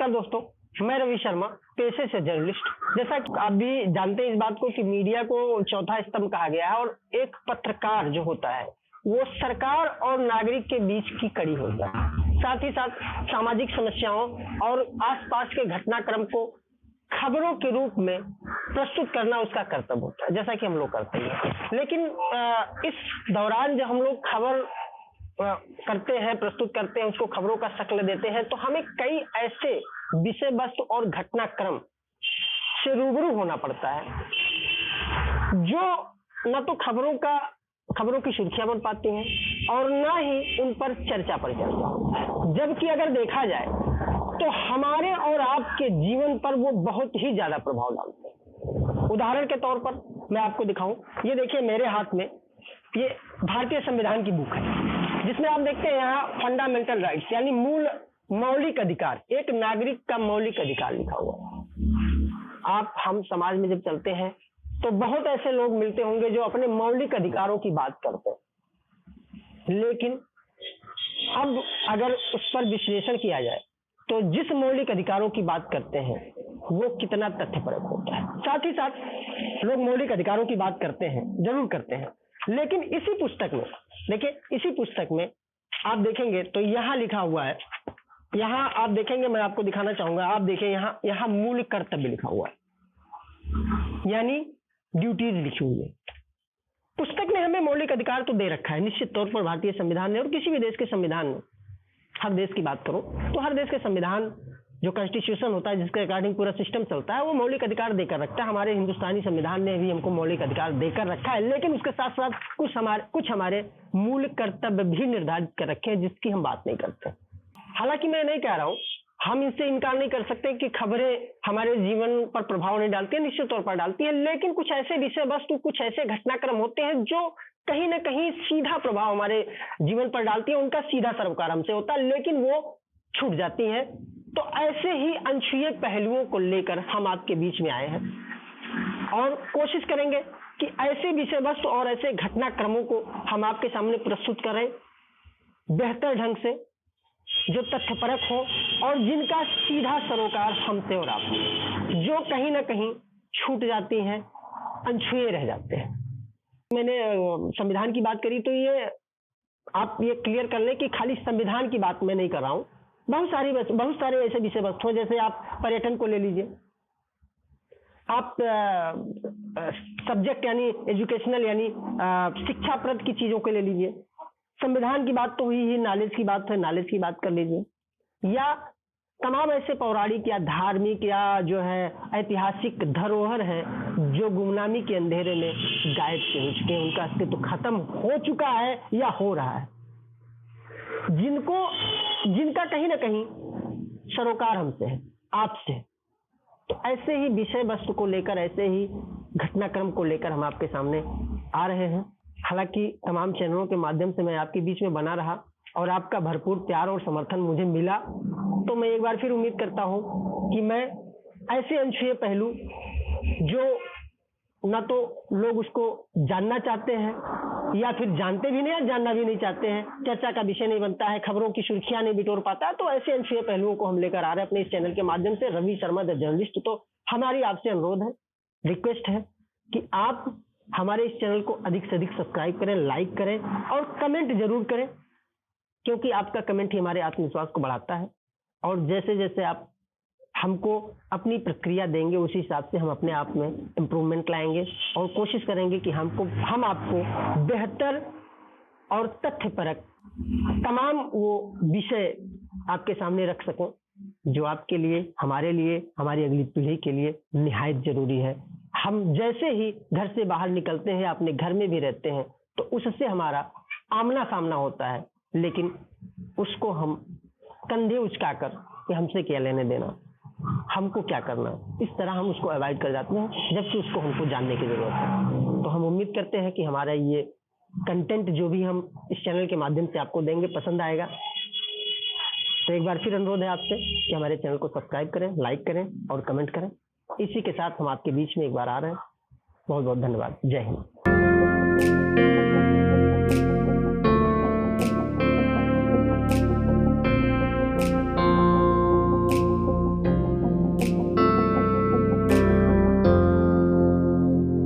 नमस्कार दोस्तों, मैं रवि शर्मा, पेशे से जर्नलिस्ट। जैसा कि आप भी जानते हैं इस बात को कि मीडिया को चौथा स्तंभ कहा गया है और एक पत्रकार जो होता है वो सरकार और नागरिक के बीच की कड़ी होता है। साथ ही साथ सामाजिक समस्याओं और आसपास के घटनाक्रम को खबरों के रूप में प्रस्तुत करना उसका कर्तव्य होता है, जैसा कि हम लोग करते हैं। लेकिन इस दौरान जब हम लोग खबर करते हैं, प्रस्तुत करते हैं, उसको खबरों का शक्ल देते हैं, तो हमें कई ऐसे विषय वस्तु और घटनाक्रम से रूबरू होना पड़ता है जो न तो खबरों की सुर्खियां बन पाती हैं और न ही उन पर चर्चा परिचर्चा होता है। जबकि अगर देखा जाए तो हमारे और आपके जीवन पर वो बहुत ही ज्यादा प्रभाव डालते हैं। उदाहरण के तौर पर मैं आपको दिखाऊं, ये देखिए मेरे हाथ में ये भारतीय संविधान की बुक है, जिसमें आप देखते हैं यहाँ फंडामेंटल राइट्स यानी मूल मौलिक अधिकार, एक नागरिक का मौलिक अधिकार लिखा हुआ है। हम समाज में जब चलते हैं तो बहुत ऐसे लोग मिलते होंगे जो अपने मौलिक अधिकारों की बात करते हैं, लेकिन अब अगर उस पर विश्लेषण किया जाए तो जिस मौलिक अधिकारों की बात करते हैं वो कितना तथ्यपरक होता है। साथ ही साथ लोग मौलिक अधिकारों की बात करते हैं, जरूर करते हैं, लेकिन इसी पुस्तक में आप देखेंगे तो यहाँ लिखा हुआ है, यहाँ आप देखेंगे, मैं आपको दिखाना चाहूंगा, आप देखें यहाँ मूल कर्तव्य लिखा हुआ है, यानी ड्यूटीज लिखी हुई है। पुस्तक में हमें मौलिक अधिकार तो दे रखा है निश्चित तौर पर भारतीय संविधान ने, और किसी भी देश के संविधान ने, हर देश की बात करो तो हर देश के संविधान जो कॉन्स्टिट्यूशन होता है जिसके अकॉर्डिंग पूरा सिस्टम चलता है वो मौलिक अधिकार देकर रखता है। हमारे हिंदुस्तानी संविधान ने भी हमको मौलिक अधिकार देकर रखा है, लेकिन उसके साथ साथ कुछ हमारे मूल कर्तव्य भी निर्धारित कर रखे हैं जिसकी हम बात नहीं करते। हालांकि मैं नहीं कह रहा हूँ, हम इनसे इनकार नहीं कर सकते कि खबरें हमारे जीवन पर प्रभाव नहीं डालती है, निश्चित तौर पर डालती है, लेकिन कुछ ऐसे विषय वस्तु, कुछ ऐसे घटनाक्रम होते हैं जो कहीं ना कहीं सीधा प्रभाव हमारे जीवन पर डालती है, उनका सीधा सरोकार हमसे होता है, लेकिन वो छूट जाती है। तो ऐसे ही अनछुए पहलुओं को लेकर हम आपके बीच में आए हैं और कोशिश करेंगे कि ऐसे विषय वस्तु और ऐसे घटनाक्रमों को हम आपके सामने प्रस्तुत करें बेहतर ढंग से, जो तथ्यपरक हो और जिनका सीधा सरोकार हमसे और आपसे, जो कहीं ना कहीं छूट जाती हैं, अनछुए रह जाते हैं। मैंने संविधान की बात करी तो ये आप ये क्लियर कर लें कि खाली संविधान की बात मैं नहीं कर रहा हूं, बहुत सारे ऐसे विषय वस्तु हैं, जैसे आप पर्यटन को ले लीजिए, आप सब्जेक्ट यानी एजुकेशनल यानी शिक्षाप्रद की चीजों को ले लीजिए। संविधान की बात तो हुई ही, नॉलेज की बात है, नॉलेज की बात कर लीजिए, या तमाम ऐसे पौराणिक या धार्मिक या जो है ऐतिहासिक धरोहर है जो गुमनामी के अंधेरे में गायब से हो चुके हैं, उनका अस्तित्व खत्म हो चुका है या हो रहा है, जिनका कहीं ना कहीं सरोकार हमसे है, आपसे। तो ऐसे ही विषय वस्तु को लेकर, ऐसे ही घटनाक्रम को लेकर हम आपके सामने आ रहे हैं। हालांकि तमाम चैनलों के माध्यम से मैं आपके बीच में बना रहा और आपका भरपूर प्यार और समर्थन मुझे मिला, तो मैं एक बार फिर उम्मीद करता हूं कि मैं ऐसे अनछुए पहलू जो न तो लोग उसको जानना चाहते हैं या फिर जानते भी नहीं, जानना भी नहीं चाहते हैं, चर्चा का विषय नहीं बनता है, खबरों की सुर्खियां नहीं बिटोर पाता है, तो ऐसे अनछुए पहलुओं को हम लेकर आ रहे हैं अपने इस चैनल के माध्यम से, रवि शर्मा द जर्नलिस्ट। तो हमारी आपसे अनुरोध है, रिक्वेस्ट है कि आप हमारे इस चैनल को अधिक से अधिक सब्सक्राइब करें, लाइक करें और कमेंट जरूर करें, क्योंकि आपका कमेंट ही हमारे आत्मविश्वास को बढ़ाता है। और जैसे जैसे आप हमको अपनी प्रक्रिया देंगे उसी हिसाब से हम अपने आप में इम्प्रूवमेंट लाएंगे और कोशिश करेंगे कि हम आपको बेहतर और तथ्यपरक तमाम वो विषय आपके सामने रख सकें जो आपके लिए, हमारे लिए, हमारी अगली पीढ़ी के लिए निहायत जरूरी है। हम जैसे ही घर से बाहर निकलते हैं, अपने घर में भी रहते हैं, तो उससे हमारा आमना सामना होता है, लेकिन उसको हम कंधे उचकाकर कि हमसे क्या लेने देना, हमको क्या करना, इस तरह हम उसको अवॉइड कर जाते हैं, जबकि उसको हमको जानने की जरूरत है। तो हम उम्मीद करते हैं कि हमारा ये कंटेंट जो भी हम इस चैनल के माध्यम से आपको देंगे पसंद आएगा। तो एक बार फिर अनुरोध है आपसे कि हमारे चैनल को सब्सक्राइब करें, लाइक करें और कमेंट करें। इसी के साथ हम आपके बीच में एक बार आ रहे हैं। बहुत बहुत धन्यवाद। जय हिंद।